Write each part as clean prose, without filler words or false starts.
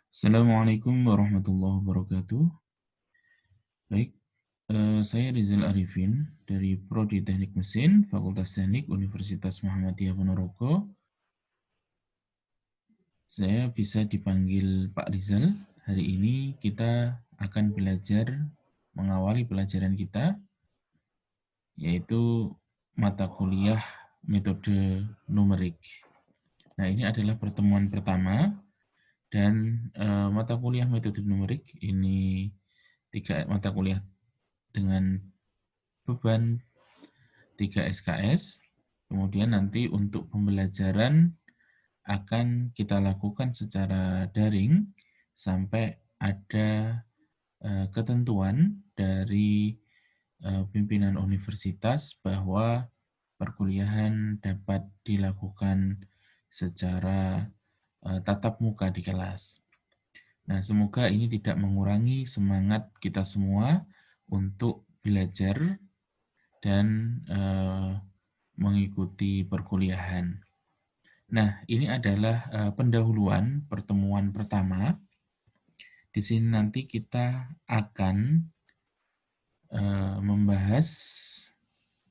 Assalamualaikum warahmatullahi wabarakatuh. Baik, saya Rizal Arifin dari Prodi Teknik Mesin, Fakultas Teknik Universitas Muhammadiyah Ponorogo. Saya bisa dipanggil Pak Rizal. Hari ini kita akan belajar mengawali pelajaran kita, yaitu mata kuliah metode numerik. Nah, ini adalah pertemuan pertama, dan mata kuliah metode numerik ini 3 mata kuliah dengan beban 3 SKS. Kemudian nanti untuk pembelajaran akan kita lakukan secara daring sampai ada ketentuan dari pimpinan universitas bahwa perkuliahan dapat dilakukan secara tatap muka di kelas. Nah, semoga ini tidak mengurangi semangat kita semua untuk belajar dan mengikuti perkuliahan. Nah, ini adalah pendahuluan pertemuan pertama. Di sini nanti kita akan membahas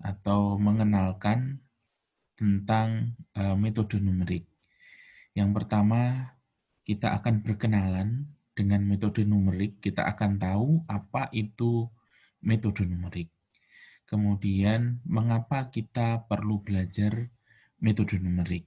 atau mengenalkan tentang metode numerik. Yang pertama, kita akan berkenalan dengan metode numerik. Kita akan tahu apa itu metode numerik. Kemudian, mengapa kita perlu belajar metode numerik.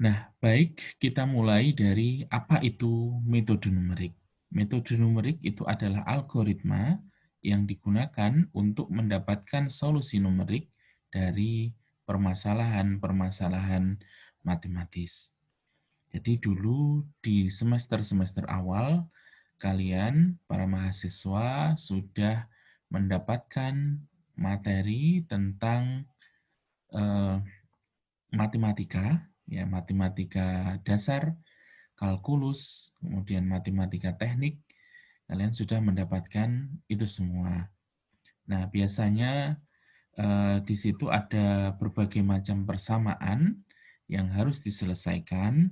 Nah, baik, kita mulai dari apa itu metode numerik. Metode numerik itu adalah algoritma yang digunakan untuk mendapatkan solusi numerik dari permasalahan-permasalahan matematis. Jadi dulu di semester-semester awal, kalian, para mahasiswa, sudah mendapatkan materi tentang matematika, ya, matematika dasar, kalkulus, kemudian matematika teknik. Kalian sudah mendapatkan itu semua. Nah, biasanya di situ ada berbagai macam persamaan yang harus diselesaikan.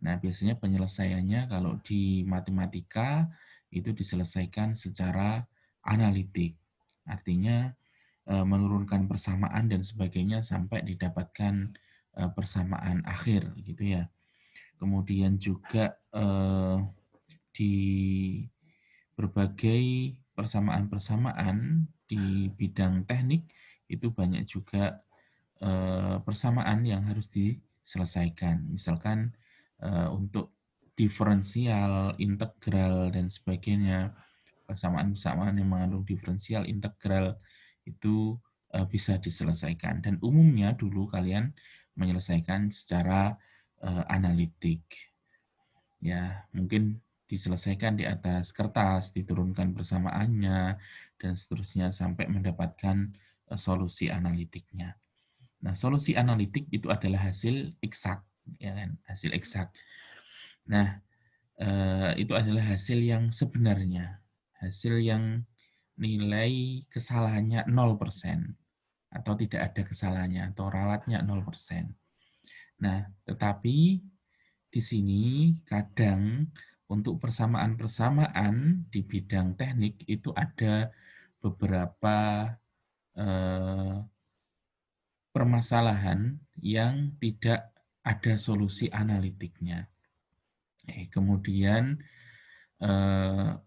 Nah, biasanya penyelesaiannya kalau di matematika itu diselesaikan secara analitik. Artinya menurunkan persamaan dan sebagainya sampai didapatkan persamaan akhir gitu ya. Kemudian juga di berbagai persamaan-persamaan di bidang teknik itu banyak juga persamaan yang harus diselesaikan. Misalkan untuk diferensial, integral, dan sebagainya, persamaan-persamaan yang mengandung diferensial, integral, itu bisa diselesaikan. Dan umumnya dulu kalian menyelesaikan secara analitik. Ya, mungkin diselesaikan di atas kertas, diturunkan persamaannya, dan seterusnya sampai mendapatkan solusi analitiknya. Nah, solusi analitik itu adalah hasil eksak, ya kan? Hasil eksak. Nah, itu adalah hasil yang sebenarnya, hasil yang nilai kesalahannya 0% atau tidak ada kesalahannya atau ralatnya 0%. Nah, tetapi di sini kadang untuk persamaan-persamaan di bidang teknik itu ada beberapa permasalahan yang tidak ada solusi analitiknya. Kemudian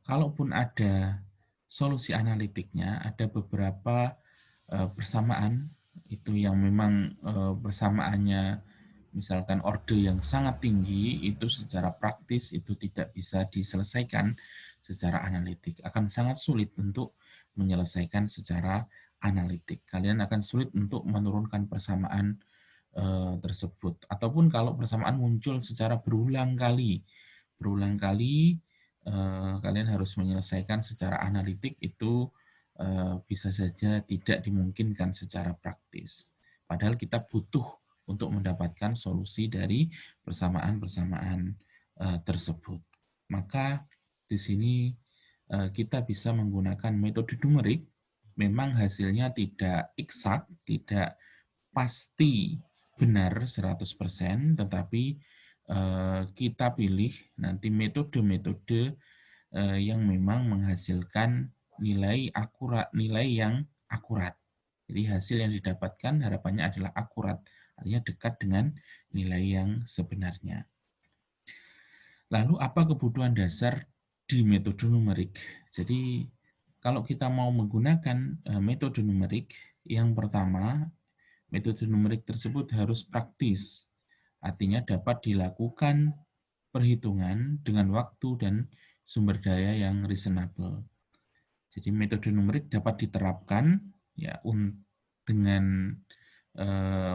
kalaupun ada solusi analitiknya, ada beberapa persamaan itu yang memang persamaannya misalkan orde yang sangat tinggi, itu secara praktis itu tidak bisa diselesaikan secara analitik. Akan sangat sulit untuk menyelesaikan secara analitik. Kalian akan sulit untuk menurunkan persamaan tersebut. Ataupun kalau persamaan muncul secara berulang kali kalian harus menyelesaikan secara analitik, itu bisa saja tidak dimungkinkan secara praktis. Padahal kita butuh untuk mendapatkan solusi dari persamaan-persamaan tersebut. Maka di sini kita bisa menggunakan metode numerik. Memang hasilnya tidak eksak, tidak pasti benar 100%, tetapi kita pilih nanti metode-metode yang memang menghasilkan nilai yang akurat. Jadi hasil yang didapatkan harapannya adalah akurat, artinya dekat dengan nilai yang sebenarnya. Lalu apa kebutuhan dasar di metode numerik? Jadi kalau kita mau menggunakan metode numerik, yang pertama, metode numerik tersebut harus praktis, artinya dapat dilakukan perhitungan dengan waktu dan sumber daya yang reasonable. Jadi metode numerik dapat diterapkan ya dengan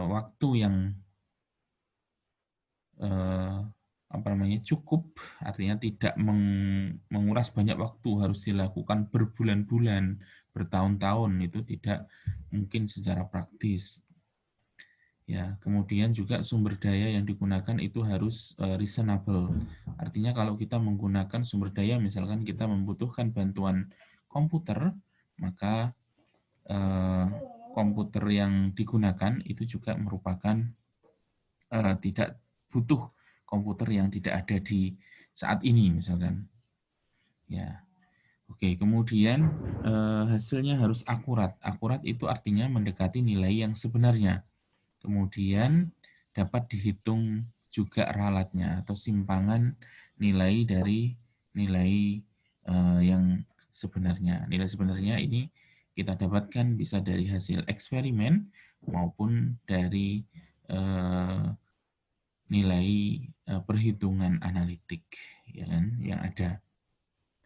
waktu yang cukup, artinya tidak menguras banyak waktu, harus dilakukan berbulan-bulan, bertahun-tahun, itu tidak mungkin secara praktis. Ya, kemudian juga sumber daya yang digunakan itu harus reasonable. Artinya kalau kita menggunakan sumber daya, misalkan kita membutuhkan bantuan komputer, maka komputer yang digunakan itu juga merupakan tidak butuh komputer yang tidak ada di saat ini, misalkan. Ya, oke. Kemudian hasilnya harus akurat. Akurat itu artinya mendekati nilai yang sebenarnya. Kemudian dapat dihitung juga ralatnya atau simpangan nilai dari nilai yang sebenarnya. Nilai sebenarnya ini kita dapatkan bisa dari hasil eksperimen maupun dari nilai perhitungan analitik, ya kan, yang ada.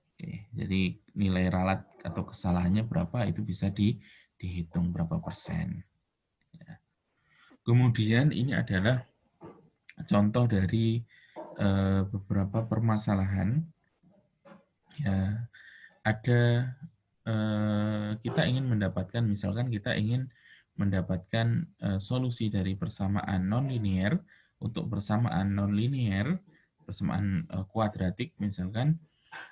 Oke, jadi nilai ralat atau kesalahannya berapa itu bisa dihitung berapa persen. Ya. Kemudian ini adalah contoh dari beberapa permasalahan. Ya, ada kita ingin mendapatkan, misalkan kita ingin mendapatkan solusi dari persamaan nonlinear untuk persamaan nonlinear, persamaan kuadratik, misalkan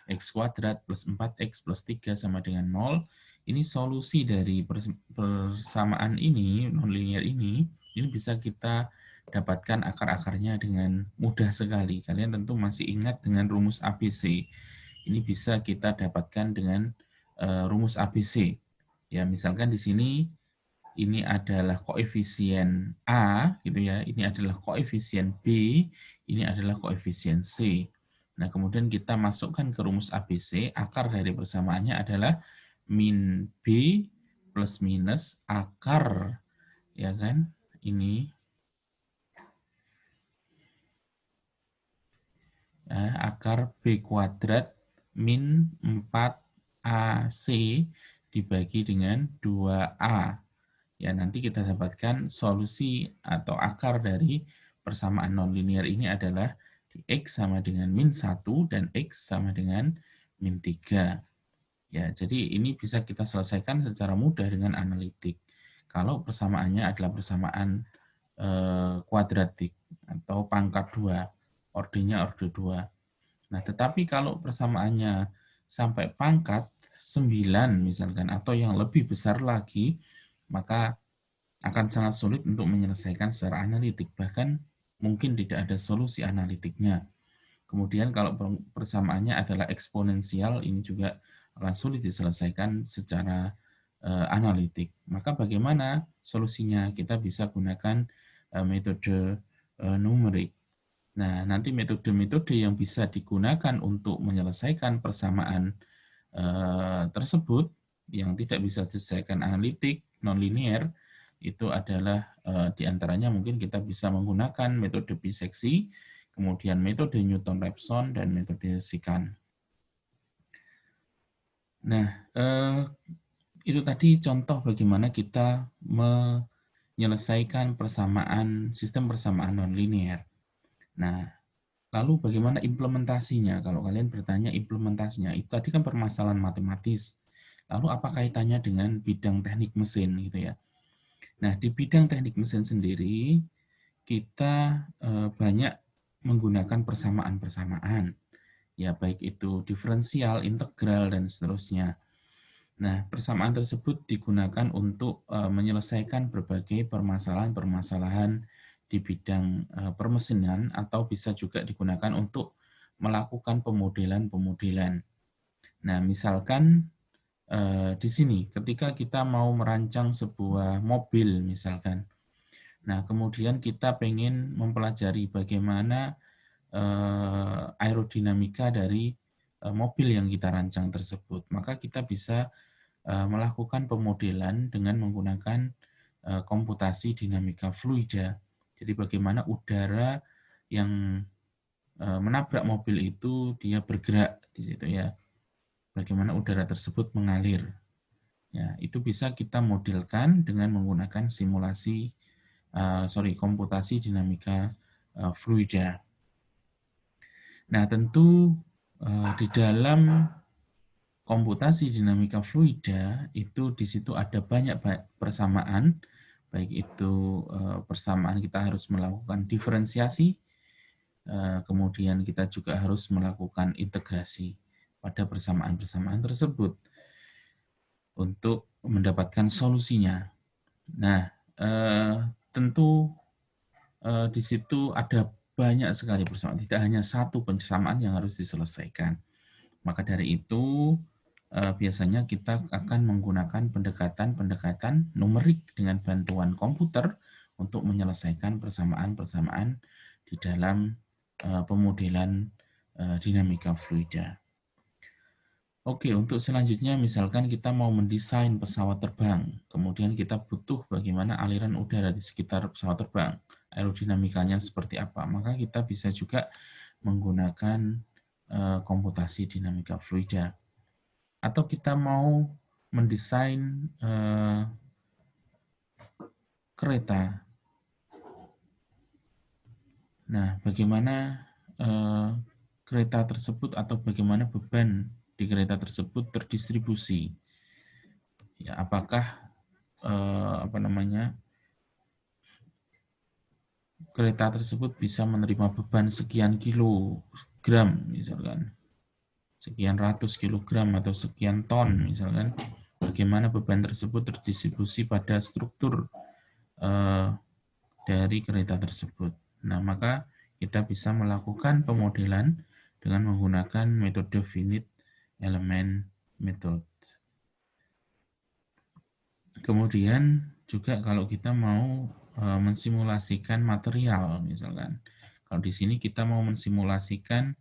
x kuadrat plus 4x plus 3 sama dengan 0. Ini solusi dari persamaan ini, nonlinear ini bisa kita dapatkan akar-akarnya dengan mudah sekali. Kalian tentu masih ingat dengan rumus ABC. Ini bisa kita dapatkan dengan rumus ABC. Ya, misalkan di sini ini adalah koefisien A, gitu ya. Ini adalah koefisien B, ini adalah koefisien C. Nah, kemudian kita masukkan ke rumus ABC, akar dari persamaannya adalah min B plus minus akar, ya kan, ini akar B kuadrat min 4AC dibagi dengan 2A. Ya, nanti kita dapatkan solusi atau akar dari persamaan nonlinear ini adalah di X sama dengan min 1 dan X sama dengan min 3. Ya, jadi ini bisa kita selesaikan secara mudah dengan analitik. Kalau persamaannya adalah persamaan kuadratik atau pangkat 2, ordenya orde 2. Nah, tetapi kalau persamaannya sampai pangkat 9 misalkan atau yang lebih besar lagi, maka akan sangat sulit untuk menyelesaikan secara analitik, bahkan mungkin tidak ada solusi analitiknya. Kemudian kalau persamaannya adalah eksponensial, ini juga akan sulit diselesaikan secara analitik. Maka bagaimana solusinya? Kita bisa gunakan metode numerik. Nah, nanti metode-metode yang bisa digunakan untuk menyelesaikan persamaan tersebut yang tidak bisa diselesaikan analitik, nonlinear, itu adalah diantaranya mungkin kita bisa menggunakan metode biseksi, kemudian metode Newton-Raphson, dan metode Sikan. Nah, itu tadi contoh bagaimana kita menyelesaikan sistem persamaan nonlinear. Nah, lalu bagaimana implementasinya? Kalau kalian bertanya implementasinya, itu tadi kan permasalahan matematis. Lalu apa kaitannya dengan bidang teknik mesin gitu ya? Nah, di bidang teknik mesin sendiri, kita banyak menggunakan persamaan-persamaan. Ya, baik itu diferensial, integral, dan seterusnya. Nah, persamaan tersebut digunakan untuk menyelesaikan berbagai permasalahan-permasalahan di bidang permesinan atau bisa juga digunakan untuk melakukan pemodelan-pemodelan. Nah, misalkan di sini ketika kita mau merancang sebuah mobil misalkan. Nah, kemudian kita pengen mempelajari bagaimana aerodinamika dari mobil yang kita rancang tersebut. Maka kita bisa melakukan pemodelan dengan menggunakan komputasi dinamika fluida. Jadi bagaimana udara yang menabrak mobil itu dia bergerak di situ ya. Bagaimana udara tersebut mengalir. Ya, itu bisa kita modelkan dengan menggunakan komputasi dinamika fluida. Nah, tentu di dalam komputasi dinamika fluida itu di situ ada banyak persamaan, baik itu persamaan kita harus melakukan diferensiasi, kemudian kita juga harus melakukan integrasi pada persamaan-persamaan tersebut untuk mendapatkan solusinya. Nah, tentu di situ ada banyak sekali persamaan, tidak hanya satu persamaan yang harus diselesaikan. Maka dari itu, biasanya kita akan menggunakan pendekatan-pendekatan numerik dengan bantuan komputer untuk menyelesaikan persamaan-persamaan di dalam pemodelan dinamika fluida. Oke, untuk selanjutnya misalkan kita mau mendesain pesawat terbang, kemudian kita butuh bagaimana aliran udara di sekitar pesawat terbang, aerodinamikanya seperti apa, maka kita bisa juga menggunakan komputasi dinamika fluida. Atau kita mau mendesain kereta. Nah, bagaimana kereta tersebut atau bagaimana beban di kereta tersebut terdistribusi? Ya, apakah kereta tersebut bisa menerima beban sekian kilogram, misalkan sekian ratus kilogram atau sekian ton, misalkan bagaimana beban tersebut terdistribusi pada struktur dari kereta tersebut. Nah, maka kita bisa melakukan pemodelan dengan menggunakan metode finite element method. Kemudian juga kalau kita mau mensimulasikan material, misalkan, kalau di sini kita mau mensimulasikan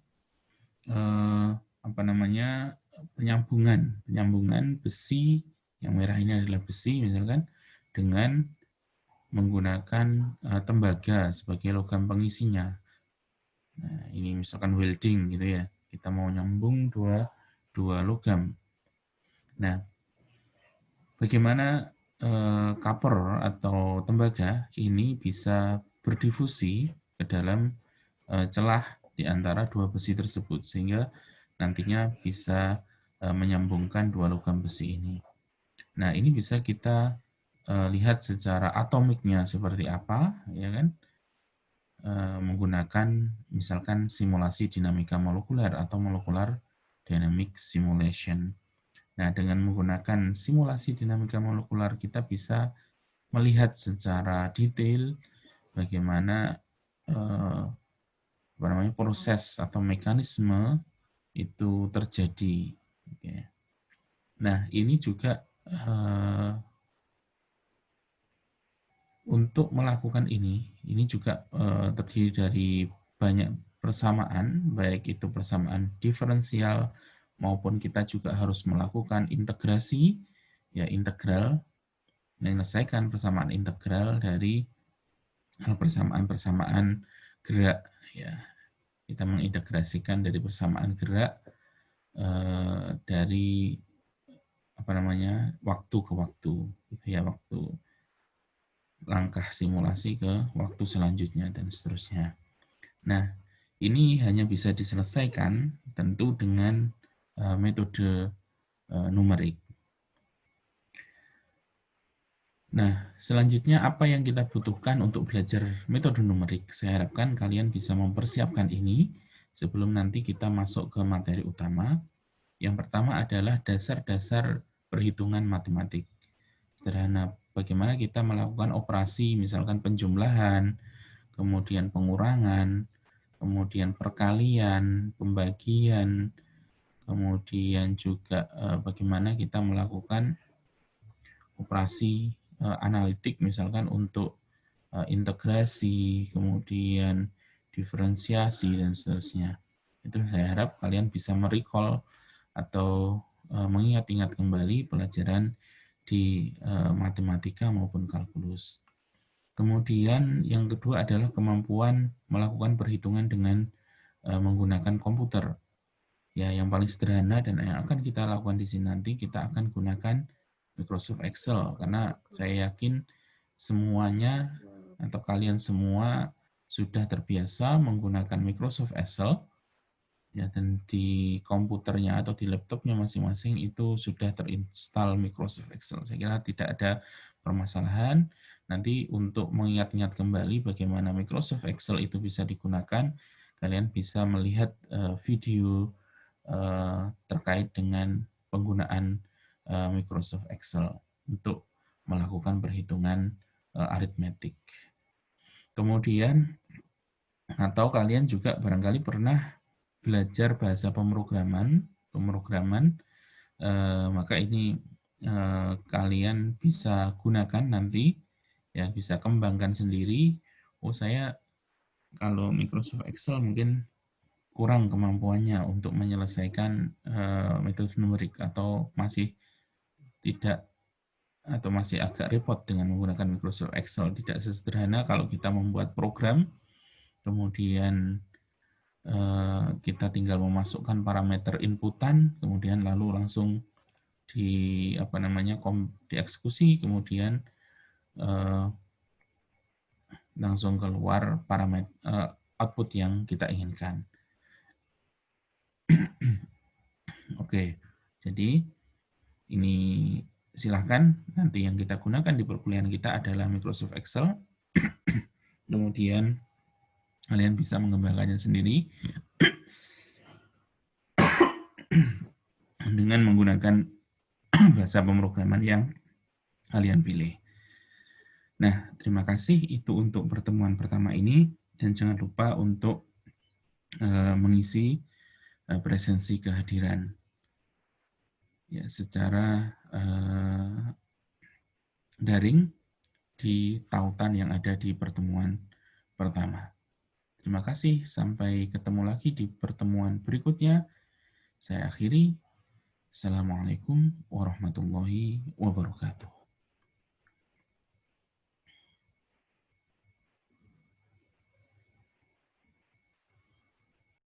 penyambungan besi, yang merah ini adalah besi, misalkan, dengan menggunakan tembaga sebagai logam pengisinya. Nah, ini misalkan welding gitu ya. Kita mau nyambung dua logam. Nah, bagaimana copper atau tembaga ini bisa berdifusi ke dalam celah di antara dua besi tersebut sehingga nantinya bisa menyambungkan dua logam besi ini. Nah, ini bisa kita lihat secara atomiknya seperti apa, ya kan? Menggunakan misalkan simulasi dinamika molekuler atau molecular dynamic simulation. Nah, dengan menggunakan simulasi dinamika molekuler kita bisa melihat secara detail bagaimana proses atau mekanisme itu terjadi. Nah, ini juga untuk melakukan ini juga terdiri dari banyak persamaan, baik itu persamaan diferensial maupun kita juga harus melakukan integrasi, ya integral, menyelesaikan persamaan integral dari persamaan-persamaan gerak. Ya, kita mengintegrasikan dari persamaan gerak dari waktu ke waktu, gitu ya, waktu langkah simulasi ke waktu selanjutnya dan seterusnya. Nah, ini hanya bisa diselesaikan tentu dengan metode numerik. Nah, selanjutnya apa yang kita butuhkan untuk belajar metode numerik? Saya harapkan kalian bisa mempersiapkan ini sebelum nanti kita masuk ke materi utama. Yang pertama adalah dasar-dasar perhitungan matematik. Sederhana, bagaimana kita melakukan operasi, misalkan penjumlahan, kemudian pengurangan, kemudian perkalian, pembagian, kemudian juga bagaimana kita melakukan operasi analitik misalkan untuk integrasi, kemudian diferensiasi dan seterusnya. Itu saya harap kalian bisa merecall atau mengingat-ingat kembali pelajaran di matematika maupun kalkulus. Kemudian yang kedua adalah kemampuan melakukan perhitungan dengan menggunakan komputer. Ya, yang paling sederhana dan yang akan kita lakukan di sini nanti kita akan gunakan Microsoft Excel karena saya yakin semuanya atau kalian semua sudah terbiasa menggunakan Microsoft Excel ya, dan di komputernya atau di laptopnya masing-masing itu sudah terinstall Microsoft Excel. Saya kira tidak ada permasalahan. Nanti untuk mengingat-ingat kembali bagaimana Microsoft Excel itu bisa digunakan, kalian bisa melihat video terkait dengan penggunaan Microsoft Excel untuk melakukan perhitungan aritmetik. Kemudian, atau kalian juga barangkali pernah belajar bahasa pemrograman, maka ini kalian bisa gunakan nanti, ya bisa kembangkan sendiri. Oh saya kalau Microsoft Excel mungkin kurang kemampuannya untuk menyelesaikan metode numerik atau masih tidak atau masih agak repot dengan menggunakan Microsoft Excel. Tidak sesederhana kalau kita membuat program, kemudian kita tinggal memasukkan parameter inputan, kemudian lalu langsung dieksekusi, kemudian langsung keluar parameter output yang kita inginkan. Oke, jadi ini silahkan nanti yang kita gunakan di perkuliahan kita adalah Microsoft Excel. Kemudian kalian bisa mengembangkannya sendiri dengan menggunakan bahasa pemrograman yang kalian pilih. Nah, terima kasih itu untuk pertemuan pertama ini, dan jangan lupa untuk mengisi presensi kehadiran ya secara daring di tautan yang ada di pertemuan pertama. Terima kasih, sampai ketemu lagi di pertemuan berikutnya. Saya akhiri. Assalamualaikum warahmatullahi wabarakatuh.